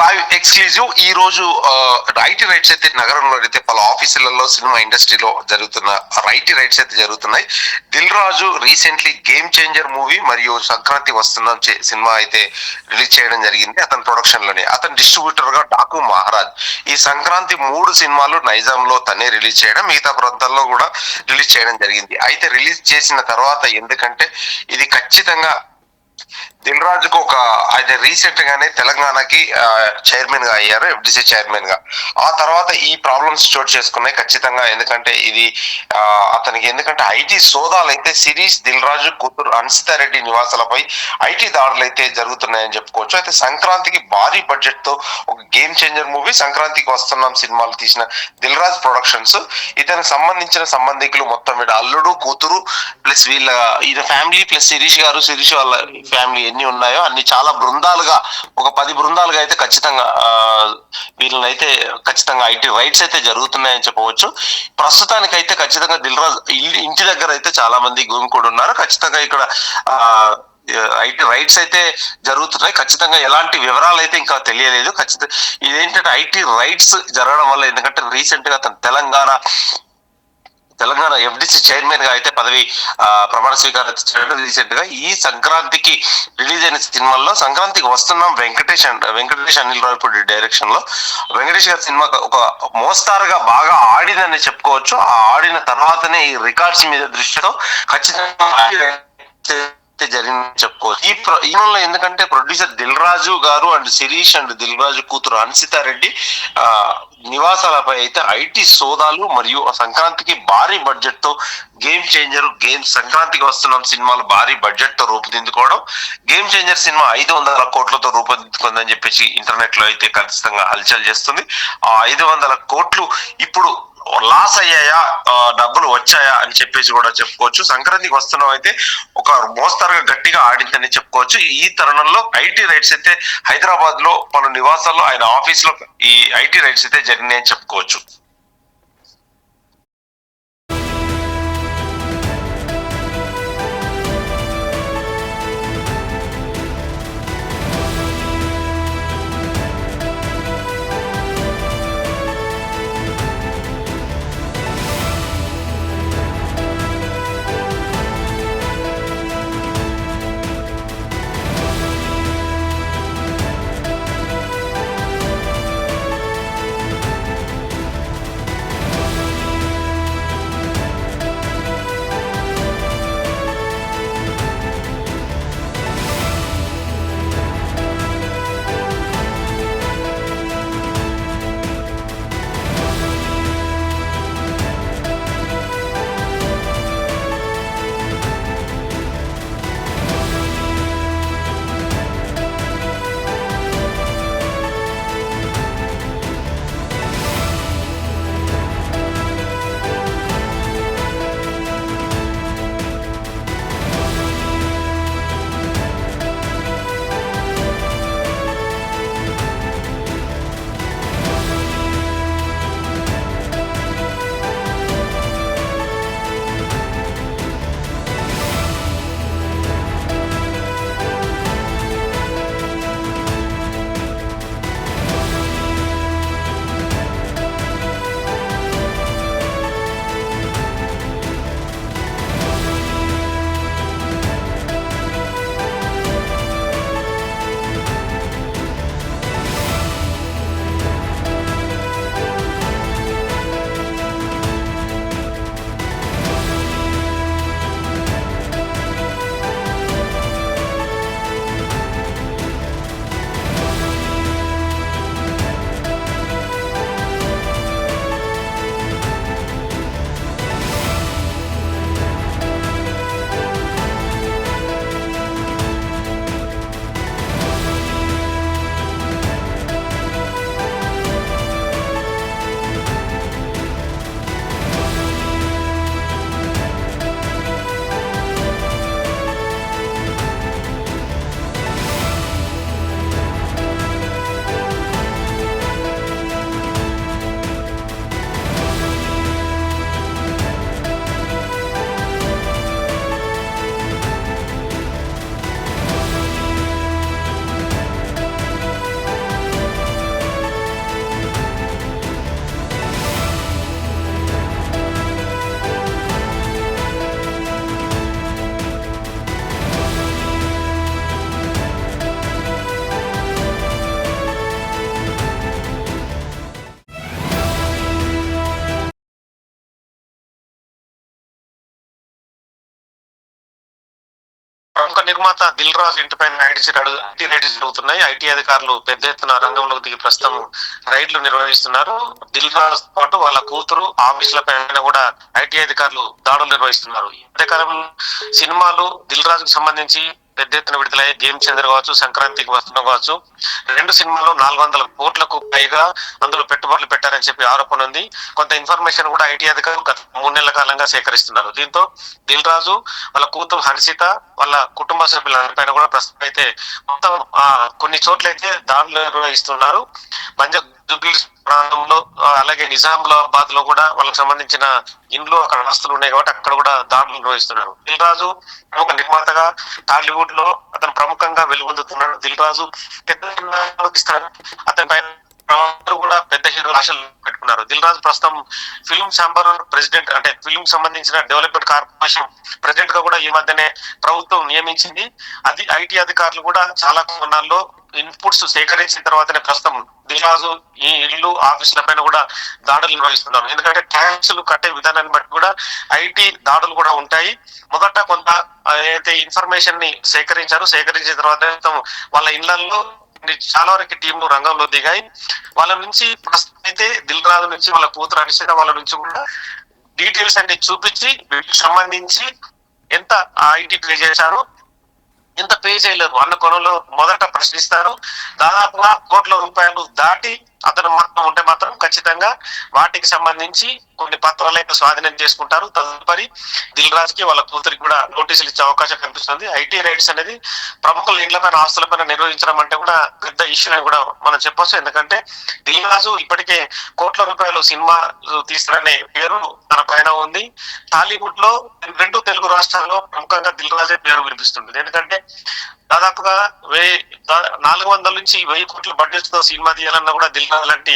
Live exclusive ఈ రోజు IT raids అయితే నగరంలో అయితే పలు ఆఫీసులలో సినిమా ఇండస్ట్రీలో జరుగుతున్న ఐటీ రైట్స్ అయితే జరుగుతున్నాయి. Dil Raju recently game changer movie మరియు సంక్రాంతి వస్తున్న సినిమా అయితే రిలీజ్ చేయడం జరిగింది. అతని ప్రొడక్షన్ లోనే అతని డిస్ట్రిబ్యూటర్ గా డాకు మహారాజ్ ఈ సంక్రాంతి 3 సినిమాలు నైజాం లో తనే రిలీజ్ చేయడం, మిగతా ప్రాంతాల్లో కూడా రిలీజ్ చేయడం జరిగింది. అయితే రిలీజ్ చేసిన తర్వాత ఎందుకంటే ఇది ఖచ్చితంగా దిల్ రాజుకు ఆయన రీసెంట్ గానే తెలంగాణకి చైర్మన్ గా అయ్యారు, ఎఫ్డిసి చైర్మన్ గా. ఆ తర్వాత ఈ ప్రాబ్లమ్స్ చోటు చేసుకున్నాయి ఖచ్చితంగా. ఎందుకంటే ఇది అతనికి ఎందుకంటే ఐటీ సోదాలు అయితే సిరీస్ దిల్ రాజు కూతురు అన్సితారెడ్డి నివాసాలపై ఐటీ దాడులు అయితే జరుగుతున్నాయని చెప్పుకోవచ్చు. అయితే సంక్రాంతికి భారీ బడ్జెట్ తో ఒక గేమ్ చేంజర్ మూవీ, సంక్రాంతికి వస్తున్నాం సినిమాలు తీసిన దిల్ రాజ్ ప్రొడక్షన్స్, ఇతనికి సంబంధించిన సంబంధికులు మొత్తం వీడు అల్లుడు కూతురు ప్లస్ ఈయన ఫ్యామిలీ ప్లస్ శిరీష్ వాళ్ళ ఫ్యామిలీ ఎన్ని ఉన్నాయో అన్ని చాలా బృందాలుగా ఒక 10 బృందాలుగా అయితే ఖచ్చితంగా వీళ్ళని అయితే ఖచ్చితంగా ఐటీ రైట్స్ అయితే జరుగుతున్నాయని చెప్పవచ్చు. ప్రస్తుతానికి అయితే ఖచ్చితంగా దిల్ రాజు ఇంటి దగ్గర అయితే చాలా మంది గుమికూడి ఉన్నారు. ఖచ్చితంగా ఇక్కడ ఐటీ రైట్స్ అయితే జరుగుతున్నాయి. ఖచ్చితంగా ఎలాంటి వివరాలు అయితే ఇంకా తెలియలేదు. ఖచ్చితంగా ఇదేంటంటే ఐటీ రైట్స్ జరగడం వల్ల, ఎందుకంటే రీసెంట్ గా అతను తెలంగాణ ఎఫ్డిసి చైర్మన్ గా అయితే పదవి ప్రమాణ స్వీకారం చేయడం రీసెంట్ గా. ఈ సంక్రాంతికి రిలీజ్ అయిన సినిమాల్లో సంక్రాంతికి వస్తున్నాం వెంకటేష్ అనిల్ రావిపూడి డైరెక్షన్ లో వెంకటేష్ గారి సినిమా ఒక మోస్తారుగా బాగా ఆడిందని చెప్పుకోవచ్చు. ఆ ఆడిన తర్వాతనే ఈ రికార్డ్స్ మీద దృష్టితో ఖచ్చితంగా జరిగిందని చెప్పుకోవచ్చు. ఈ ఎందుకంటే ప్రొడ్యూసర్ దిల్ రాజు గారు అండ్ శిరీష్ అండ్ దిల్ రాజు కూతురు అన్సితారెడ్డి నివాసాలపై అయితే ఐటీ సోదాలు మరియు సంక్రాంతికి భారీ బడ్జెట్ తో గేమ్ సంక్రాంతికి వస్తున్నాం సినిమాలు భారీ బడ్జెట్ తో రూపుదిద్దుకోవడం, గేమ్ చేంజర్ సినిమా 500 కోట్లతో రూపుదిద్దుకుందని చెప్పేసి ఇంటర్నెట్ లో అయితే ఖచ్చితంగా హల్చల్ చేస్తుంది. ఆ 500 కోట్లు ఇప్పుడు లాస్ అయ్యాయా, డబ్బులు వచ్చాయా అని చెప్పేసి కూడా చెప్పుకోవచ్చు. సంక్రాంతికి వస్తున్నాం అయితే ఒక మోస్తరుగా గట్టిగా ఆడిందని చెప్పుకోవచ్చు. ఈ తరుణంలో ఐటీ రైట్స్ అయితే హైదరాబాద్ లో పలు నివాసాల్లో ఆయన ఆఫీస్ లో ఈ ఐటీ రైట్స్ అయితే జరిగినాయని చెప్పుకోవచ్చు. ప్రముఖ నిర్మాత దిల్ రాజు ఇంటిపైన ఐటీ రైడ్స్ జరుగుతున్నాయి. ఐటీ అధికారులు పెద్ద ఎత్తున రంగంలోకి దిగి ప్రస్తుతం రైడ్లు నిర్వహిస్తున్నారు. దిల్ రాజు పాటు వాళ్ళ కూతురు ఆఫీసుల పైన కూడా ఐటీ అధికారులు దాడులు నిర్వహిస్తున్నారు. ఈ మధ్యకాలం సినిమాలు దిల్ రాజుకు సంబంధించి పెద్ద ఎత్తున విడుదలయ్యే గేమ్ చేంజర్ కావచ్చు, సంక్రాంతికి వస్తున్న కావచ్చు, 2 సినిమాల్లో 400 కోట్లకు పైగా అందులో పెట్టుబడులు పెట్టారని చెప్పి ఆరోపణ ఉంది. కొంత ఇన్ఫర్మేషన్ కూడా ఐటీ అధికారులు గత 3 నెలల కాలంగా సేకరిస్తున్నారు. దీంతో దిల్ రాజు, వాళ్ళ కూతురు హర్షిత, వాళ్ళ కుటుంబ సభ్యులపైన కూడా ప్రస్తుతం అయితే మొత్తం కొన్ని చోట్ల అయితే దాడులు నిర్వహిస్తున్నారు. జూబ్లీహిల్స్ ప్రాంతంలో, అలాగే నిజామాబాద్ లో కూడా వాళ్ళకి సంబంధించిన ఇండ్లు, అక్కడ ఆస్తులు ఉన్నాయి కాబట్టి అక్కడ కూడా దాడులు నిర్వహిస్తున్నారు. దిల్ రాజు ప్రముఖ నిర్మాతగా టాలీవుడ్ లో అతను ప్రముఖంగా వెలుగొందుతున్నాడు. దిల్ రాజు పెద్ద అతని పైన కూడా పెద్ద హీరో ఆశలు పెట్టుకున్నారు. దిల్ రాజు ప్రస్తుతం ఫిల్మ్ ఛాంబర్ ప్రెసిడెంట్, అంటే ఫిల్మ్ సంబంధించిన డెవలప్మెంట్ కార్పొరేషన్ ప్రెసిడెంట్ గా కూడా ఈ మధ్యనే ప్రభుత్వం నియమించింది. అది ఐటీ అధికారులు కూడా చాలా కొన్నాళ్ళు ఇన్పుట్స్ సేకరించిన తర్వాతనే ప్రస్తుతం దిల్ రాజు ఈ ఇల్లు, ఆఫీసుల పైన కూడా దాడులు నిర్వహిస్తున్నారు. ఎందుకంటే ట్యాక్సులు కట్టే విధానాన్ని బట్టి కూడా ఐటీ దాడులు కూడా ఉంటాయి. మొదట కొంత అయితే ఇన్ఫర్మేషన్ ని సేకరించిన తర్వాత వాళ్ళ ఇళ్లలో చాలా వరకు టీంలు రంగంలో దిగాయి. వాళ్ళ నుంచి ప్రస్తుతం అయితే దిల్ రాజు నుంచి వాళ్ళ కూతురు హర్షిత వాళ్ళ నుంచి కూడా డీటెయిల్స్ అన్ని చూపించి వీటికి సంబంధించి ఎంత ఐటీ పే చేశారు, ఎంత పే చేయలేరు అన్న కోణంలో మొదట ప్రశ్నిస్తారు. దాదాపుగా కోట్ల రూపాయలు దాటి అతను మాత్రం ఉంటే మాత్రం ఖచ్చితంగా వాటికి సంబంధించి కొన్ని పత్రాలు అయితే స్వాధీనం చేసుకుంటారు. తదుపరి దిల్ రాజుకి వాళ్ళ కూతురికి కూడా నోటీసులు ఇచ్చే అవకాశం కనిపిస్తుంది. ఐటీ రైడ్స్ అనేది ప్రముఖుల ఇండ్ల పైన, ఆస్తుల పైన నిర్వహించడం అంటే కూడా పెద్ద ఇష్యూ అని కూడా మనం చెప్పొచ్చు. ఎందుకంటే దిల్ రాజు ఇప్పటికే కోట్ల రూపాయలు సినిమా తీస్తారనే పేరు తన పైన ఉంది. టాలీవుడ్ లో 2 తెలుగు రాష్ట్రాల్లో ప్రముఖంగా దిల్ రాజే పేరు వినిపిస్తుంది. ఎందుకంటే దాదాపుగా 400 నుంచి 1000 కోట్ల బడ్జెట్ తో సినిమా తీయాలన్నా కూడా దిల్ రాజు లాంటి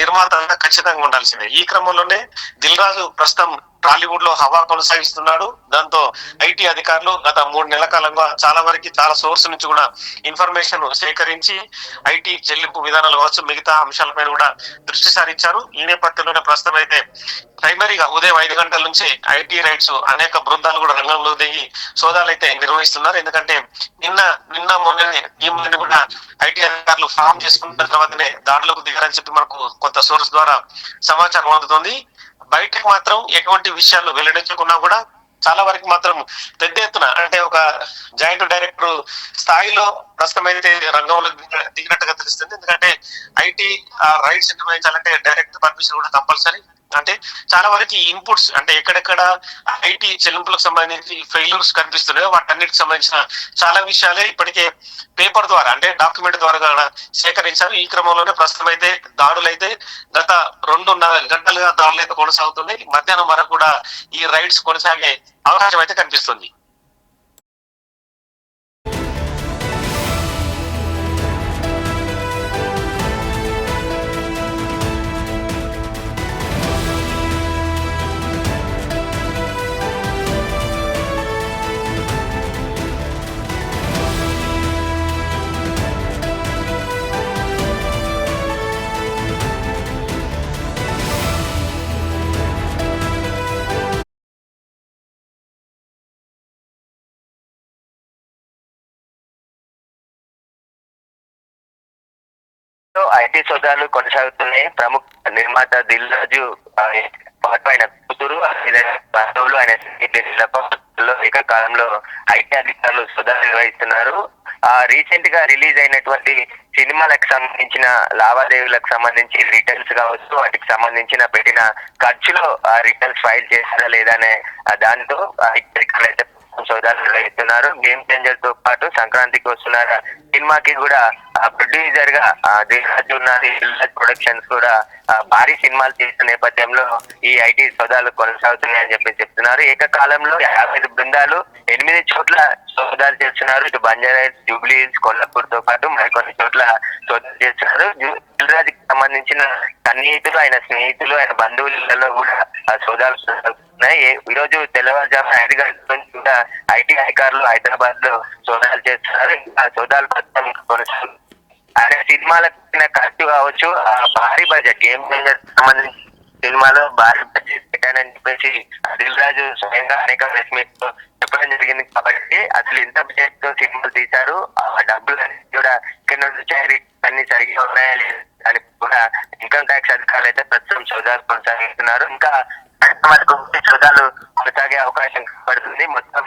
నిర్మాత ఖచ్చితంగా ఉండాల్సిందే. ఈ క్రమంలోనే దిల్ రాజు ప్రస్తుతం టాలీవుడ్ లో హవా కొనసాగిస్తున్నాడు. దాంతో ఐటీ అధికారులు గత 3 నెలల కాలంగా చాలా సోర్స్ నుంచి కూడా ఇన్ఫర్మేషన్ సేకరించి ఐటీ చెల్లింపు విధానాలు కావచ్చు, మిగతా అంశాలపైన కూడా దృష్టి సారించారు. ఈ నేపథ్యంలోనే ప్రస్తుతం అయితే ప్రైమరీగా ఉదయం 5 గంటల నుంచి ఐటీ రైడ్స్ అనేక బృందాలు కూడా రంగంలో దిగి సోదాలు అయితే నిర్వహిస్తున్నారు. ఎందుకంటే నిన్న మొన్ననే టీంని కూడా ఐటీ అధికారులు ఫామ్ చేసుకున్న తర్వాతనే దాడులకు దిగారని చెప్పి మనకు కొంత సోర్స్ ద్వారా సమాచారం అందుతుంది. బయటకు మాత్రం ఎటువంటి విషయాలు వెల్లడించకున్నా కూడా చాలా వరకు మాత్రం పెద్ద ఎత్తున, అంటే ఒక జాయింట్ డైరెక్టర్ స్థాయిలో ప్రస్తుతం అయితే రంగంలో దిగినట్టుగా తెలుస్తుంది. ఎందుకంటే ఐటీ రైట్స్ నిర్వహించాలంటే డైరెక్టర్ పర్మిషన్ కూడా కంపల్సరీ. అంటే చాలా వరకు ఇన్పుట్స్, అంటే ఎక్కడెక్కడ ఐటీ చెల్లింపులకు సంబంధించి ఫెయిల్యూర్స్ కనిపిస్తున్నాయో వాటన్నిటికి సంబంధించిన చాలా విషయాలే ఇప్పటికే పేపర్ ద్వారా, అంటే డాక్యుమెంట్ ద్వారా సేకరించారు. ఈ క్రమంలోనే ప్రస్తుతం అయితే దాడులు అయితే గత 2.5 గంటలుగా దాడులు అయితే కొనసాగుతున్నాయి. మధ్యాహ్నం వరకు కూడా ఈ రైడ్స్ కొనసాగే అవకాశం అయితే కనిపిస్తుంది. ఐటీ సోదాలు కొనసాగుతున్నాయి. ప్రముఖ నిర్మాత దిల్ రాజు పాటు ఆయన కూతురు, బంధువులు, ఆయన ఏకకాలంలో ఐటీ అధికారులు సోదాలు నిర్వహిస్తున్నారు. రీసెంట్ గా రిలీజ్ అయినటువంటి సినిమాలకు సంబంధించిన లావాదేవీలకు సంబంధించి రిటర్న్స్ కావచ్చు, వాటికి సంబంధించిన పెట్టిన ఖర్చులో రిటర్న్స్ ఫైల్ చేస్తారా లేదా అనే దాంతో అయితే సోదాలు నిర్వహిస్తున్నారు. గేమ్ చేంజర్ తో పాటు సంక్రాంతికి వస్తున్న సినిమాకి కూడా ప్రొడ్యూసర్ గా దిల్ రాజు ఉన్నారు. దిల్ రాజు ప్రొడక్షన్స్ కూడా భారీ సినిమాలు చేసిన నేపథ్యంలో ఈ ఐటీ సోదాలు కొనసాగుతున్నాయని చెప్తున్నారు. ఏకకాలంలో 50 బృందాలు 8 చోట్ల సోదాలు చేస్తున్నారు. ఇటు బంజారాహిల్స్, జూబ్లీహిల్స్, కొల్లాపూర్ తో పాటు మరికొన్ని చోట్ల సోదాలు చేస్తున్నారు. దిల్ రాజుకి సంబంధించిన సన్నిహితులు, ఆయన స్నేహితులు, ఆయన బంధువులలో కూడా సోదాలు ఉన్నాయి. ఈ రోజు తెల్లవారుజామున 5 గంటల నుంచి కూడా ఐటీ అధికారులు హైదరాబాద్ లో సోదాలు చేస్తున్నారు. ఆ సోదాలు ప్రస్తుతం కొనసాగుతుంది. ఆయన సినిమాలకు ఖర్చు కావచ్చు, భారీ బడ్జెట్ గేమ్ చేంజర్ సంబంధించి సినిమాలో భారీ బడ్జెట్ పెట్టానని చెప్పేసి దిల్ రాజు స్వయంగా అనేక ప్రెస్ మీట్ చెప్పడం జరిగింది. కాబట్టి అసలు ఇంత బడ్జెట్ తో సినిమాలు తీశారు, ఆ డబ్బులు కూడా ఇక్కడ నుంచి వచ్చాయి, అన్ని సరిగ్గా ఉన్నాయా లేదు అని కూడా ఇన్కమ్ ట్యాక్స్ అధికారులు అయితే ప్రస్తుతం సోదాలు కొనసాగిస్తున్నారు. ఇంకా వరకు సోదాలు కొనసాగే అవకాశం పడుతుంది. మొత్తం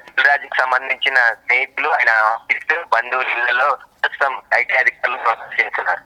దిల్ రాజుకి సంబంధించిన స్నేహితులు, ఆయన ఆఫీస్, బంధువుల ఇళ్లలో ప్రస్తుతం ఐటీ అధికారులు చేస్తున్నారు.